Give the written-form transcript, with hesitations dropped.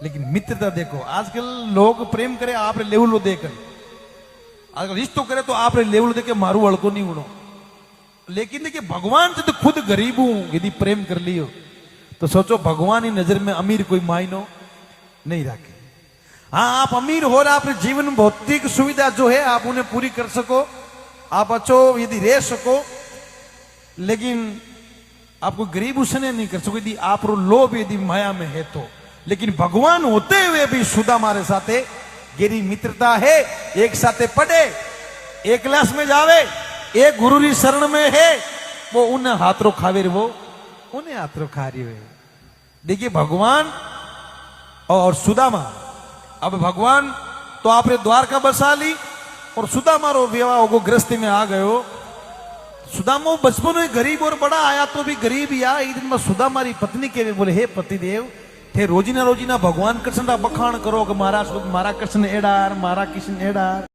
लेकिन मित्रता देखो, आजकल लोग प्रेम करे आपने लेवल देकर, आजकल रिश्तो करे तो आपने लेवल देके मारू अड़को नहीं उड़ो। लेकिन देखिए भगवान से तो खुद गरीब हूं यदि प्रेम कर लियो तो सोचो भगवान की नजर में अमीर कोई मायनो नहीं रखे। हाँ आप अमीर हो रहा, अपने जीवन में भौतिक सुविधा जो है आप उन्हें पूरी कर सको, आप अच्छो यदि रह सको, लेकिन आपको गरीब उसने नहीं कर सको यदि आप लोभ यदि माया में है तो। लेकिन भगवान होते हुए भी सुधा हमारे साथे गेरी मित्रता है, एक साथे पढ़े, एक क्लास में जावे, एक गुरु की शरण में है, वो उन्हें हाथरों खावे वो उन्हें हाथरों खा रही है। देखिए भगवान और सुदामा, अब भगवान तो आपने द्वारका बसा ली और सुदामा रो विवाह को गृहस्थी में आ गए हो। सुदामा बचपन में गरीब और बड़ा आया तो भी गरीब ही आया। एक दिन में सुदामा री पत्नी के बोले हे पतिदेव थे रोजीना रोजीना भगवान कृष्ण का बखान करो कि मारा कृष्ण एडार, मारा कृष्ण एडार।